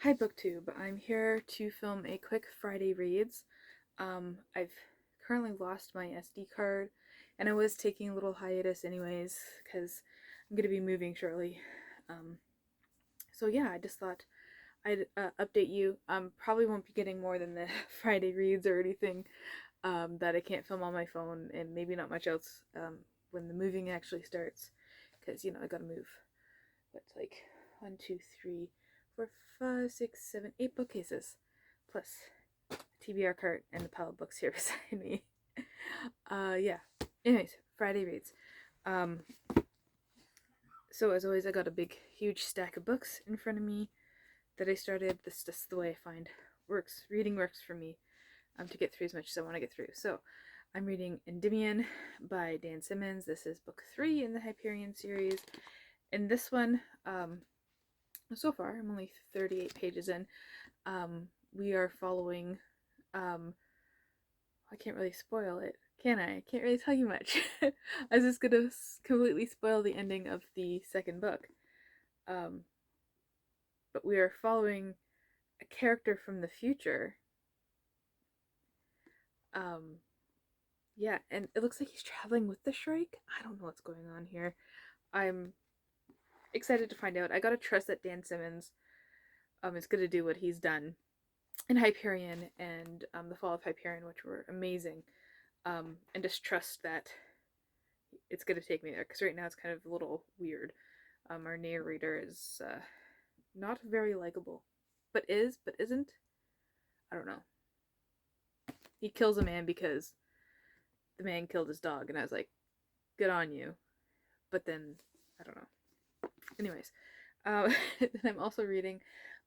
Hi BookTube, I'm here to film a quick Friday reads. I've currently lost my SD card and I was taking a little hiatus anyways because I'm going to be moving shortly. Um, so yeah, I just thought I'd update you. Probably won't be getting more than the Friday reads or anything that I can't film on my phone, and maybe not much else when the moving actually starts because, I gotta move. But like 8 bookcases, plus a TBR cart and the pile of books here beside me. Yeah. Anyways, Friday reads. Um, so as always, I got a big, huge stack of books in front of me that I started. This is just the way I find works. Reading works for me to get through as much as I want to get through. So I'm reading Endymion by Dan Simmons. This is book 3 in the Hyperion series. In this one, so far, I'm only 38 pages in. We are following. I can't really spoil it, can I? I can't really tell you much. I was just gonna completely spoil the ending of the second book. Um, but we are following a character from the future. Um, yeah, and it looks like he's traveling with the Shrike. I don't know what's going on here. I'm excited to find out. I gotta trust that Dan Simmons is gonna do what he's done in Hyperion and the Fall of Hyperion, which were amazing, and just trust that it's gonna take me there because right now it's kind of a little weird. Our narrator is not very likable, but isn't. I don't know. He kills a man because the man killed his dog, and I was like, good on you. But then I don't know. Anyways, I'm also reading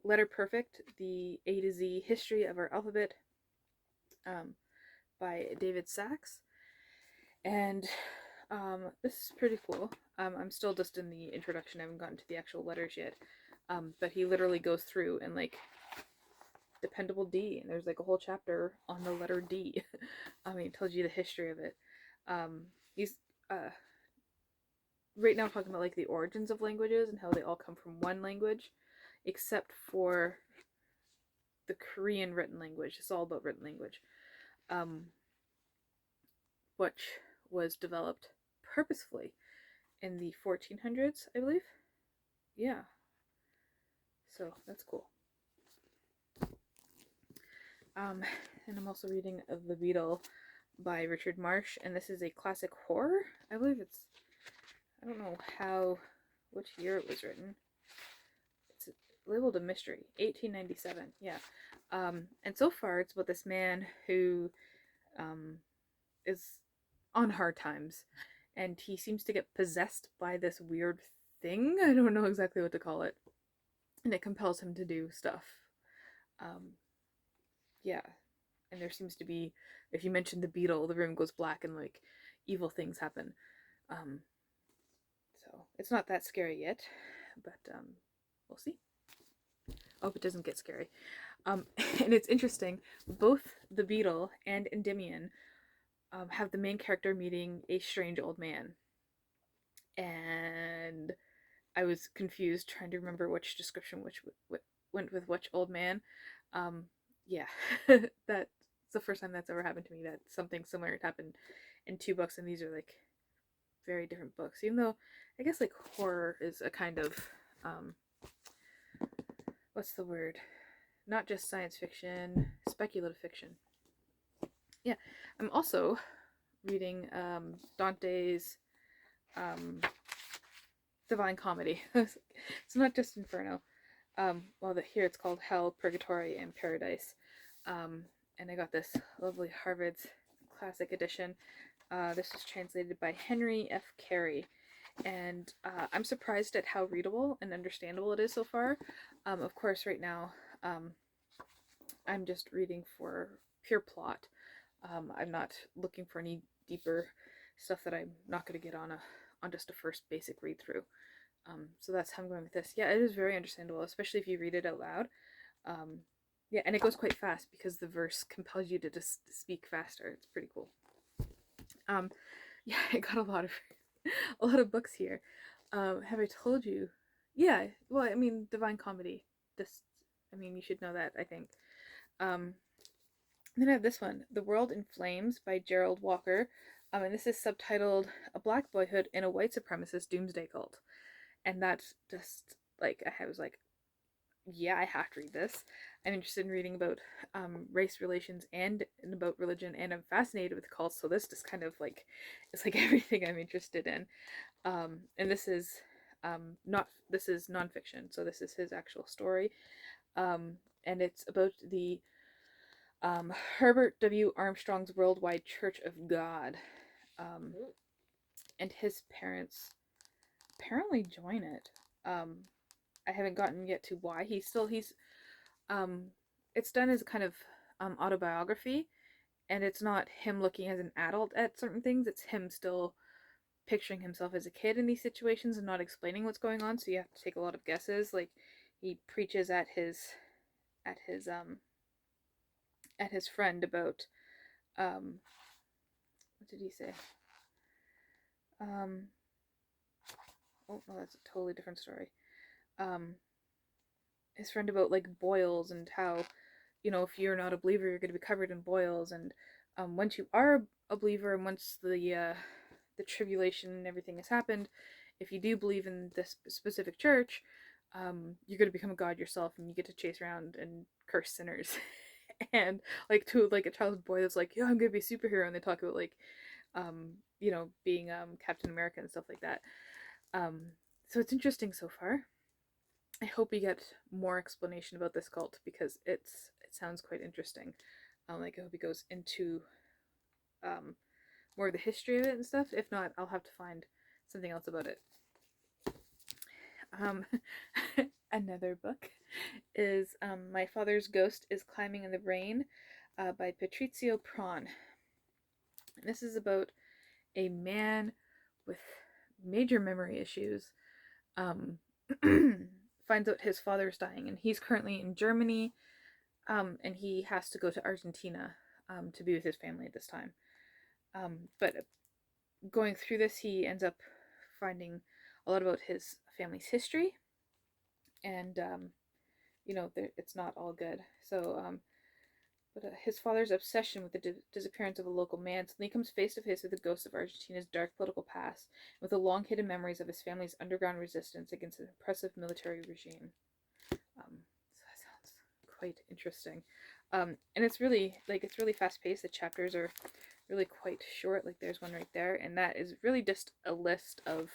Letter Perfect: The A to Z History of Our Alphabet um, by David Sachs, and this is pretty cool. I'm still just in the introduction. I haven't gotten to the actual letters yet. But he literally goes through and like dependable D, and there's like a whole chapter on the letter D. He tells you the history of it. He's right now talking about like the origins of languages and how they all come from one language, except for the Korean written language. It's all about written language, um, which was developed purposefully in the 1400s, I believe. Yeah, so that's cool. And I'm also reading The Beatle by Richard Marsh, and this is a classic horror. I believe it's, I don't know which year it was written. It's labeled a mystery, 1897, yeah. And so far it's about this man who is on hard times, and he seems to get possessed by this weird thing. I don't know exactly what to call it. And it compels him to do stuff. Um, yeah, and there seems to be, if you mention the Beatle, the room goes black and like evil things happen. Um, so it's not that scary yet, but we'll see. I hope it doesn't get scary. And it's interesting, both the Beatle and Endymion have the main character meeting a strange old man. And I was confused trying to remember which description which went with which old man. Yeah, that's the first time that's ever happened to me, that something similar had happened in 2 books, and these are like very different books. Even though I guess like horror is a kind of what's the word? Not just science fiction, speculative fiction. Yeah, I'm also reading Dante's Divine Comedy. It's not just Inferno. Here it's called Hell, Purgatory, and Paradise. And I got this lovely Harvard's Classic Edition. This was translated by Henry F. Carey. And I'm surprised at how readable and understandable it is so far. Of course, right now, I'm just reading for pure plot. I'm not looking for any deeper stuff that I'm not going to get on just a first basic read through. So that's how I'm going with this. Yeah, it is very understandable, especially if you read it out loud. Yeah, and it goes quite fast because the verse compels you to just speak faster. It's pretty cool. Yeah, I got a lot of books here. Have I told you? Yeah, well, I mean, Divine Comedy. Just, I mean, you should know that, I think. Um, then I have this one, The World in Flames by Gerald Walker. And this is subtitled A Black Boyhood in a White Supremacist Doomsday Cult. And that's just like, I was like, yeah, I have to read this. I'm interested in reading about race relations and about religion, and I'm fascinated with cults. So this just kind of like, it's like everything I'm interested in. And this is not this is nonfiction, so this is his actual story. And it's about the Herbert W. Armstrong's Worldwide Church of God, um, and his parents apparently join it. I haven't gotten yet to why. He's it's done as a kind of autobiography, and it's not him looking as an adult at certain things. It's him still picturing himself as a kid in these situations and not explaining what's going on. So you have to take a lot of guesses. Like he preaches at his um at his friend about what did he say? Um oh no, that's a totally different story. Um his friend about like boils and how, you know, if you're not a believer, you're going to be covered in boils. And once you are a believer, and once the tribulation and everything has happened, if you do believe in this specific church, you're going to become a god yourself, and you get to chase around and curse sinners. And like to like a childhood boy that's like, yeah, I'm going to be a superhero, and they talk about like, you know, being Captain America and stuff like that. Um, so it's interesting so far. I hope we get more explanation about this cult because it sounds quite interesting. Like I hope he goes into um, more of the history of it and stuff. If not, I'll have to find something else about it. Um, another book is My Father's Ghost is Climbing in the Rain by Patrizio Prawn. This is about a man with major memory issues. Um, finds out his father's dying, and he's currently in Germany, and he has to go to Argentina to be with his family at this time. But going through this, he ends up finding a lot about his family's history, and you know, it's not all good. So, but his father's obsession with the disappearance of a local man suddenly comes face to face with the ghost of Argentina's dark political past, with the long hidden memories of his family's underground resistance against an oppressive military regime. So that sounds quite interesting. And it's really fast paced. The chapters are really quite short. Like there's one right there, and that is really just a list of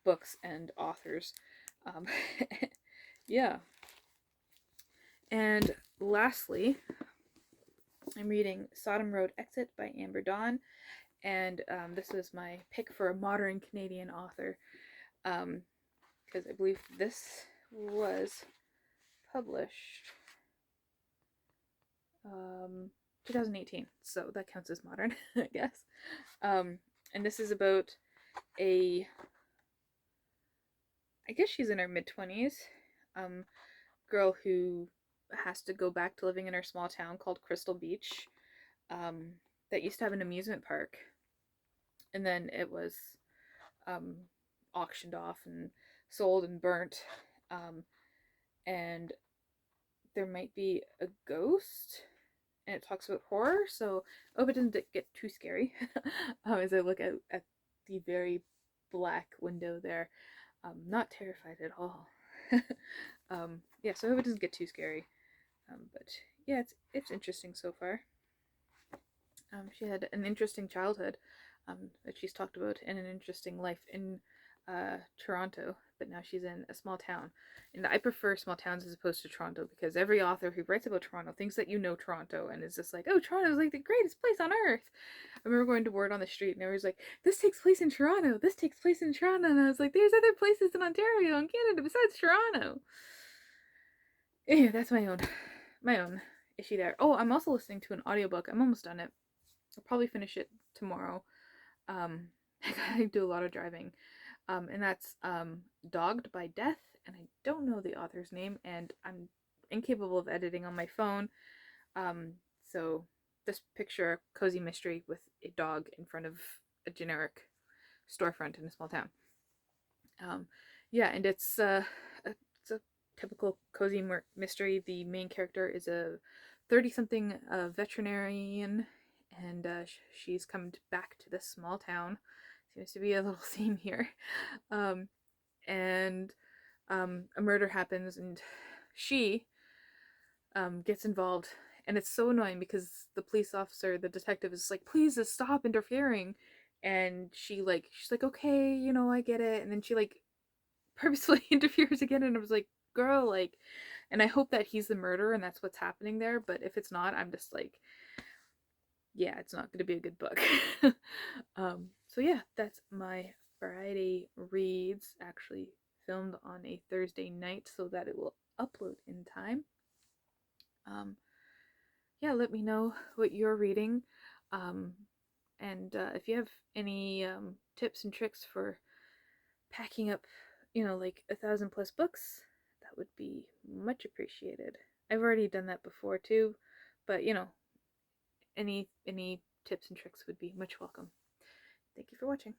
books and authors. Um, yeah. And lastly, I'm reading Sodom Road Exit by Amber Dawn, and this was my pick for a modern Canadian author, because I believe this was published 2018, so that counts as modern, I guess. And this is about I guess she's in her mid-20s, girl who has to go back to living in her small town called Crystal Beach, that used to have an amusement park, and then it was um, auctioned off and sold and burnt, and there might be a ghost, and it talks about horror, so I hope it doesn't get too scary as I look out at the very black window there. I'm not terrified at all. Yeah, so I hope it doesn't get too scary. But yeah, it's interesting so far. She had an interesting childhood that she's talked about, and an interesting life in Toronto, but now she's in a small town. And I prefer small towns as opposed to Toronto, because every author who writes about Toronto thinks that you know Toronto and is just like, oh, Toronto is like the greatest place on earth. I remember going to Word on the Street, and everyone's like, this takes place in Toronto, this takes place in Toronto, and I was like, there's other places in Ontario and Canada besides Toronto. Yeah, that's my own issue there. Oh, I'm also listening to an audiobook. I'm almost done it. I'll probably finish it tomorrow. I do a lot of driving. And that's Dogged by Death, and I don't know the author's name, and I'm incapable of editing on my phone. So just picture a cozy mystery with a dog in front of a generic storefront in a small town. Yeah, and it's a typical cozy mystery. The main character is a 30-something veterinarian, and she's come back to this small town. Seems to be a little theme here. Um, and a murder happens, and she gets involved. And it's so annoying because the police officer, the detective, is like, please just stop interfering. And she's like, okay, you know, I get it. And then she like purposefully interferes again, and I was like, girl, like, and I hope that he's the murderer and that's what's happening there. But if it's not, I'm just like, yeah, it's not going to be a good book. So yeah, that's my Friday reads, actually filmed on a Thursday night so that it will upload in time. Yeah, let me know what you're reading. Um, and if you have any tips and tricks for packing up, like 1,000+ books, that would be much appreciated. I've already done that before too, but any tips and tricks would be much welcome. Thank you for watching.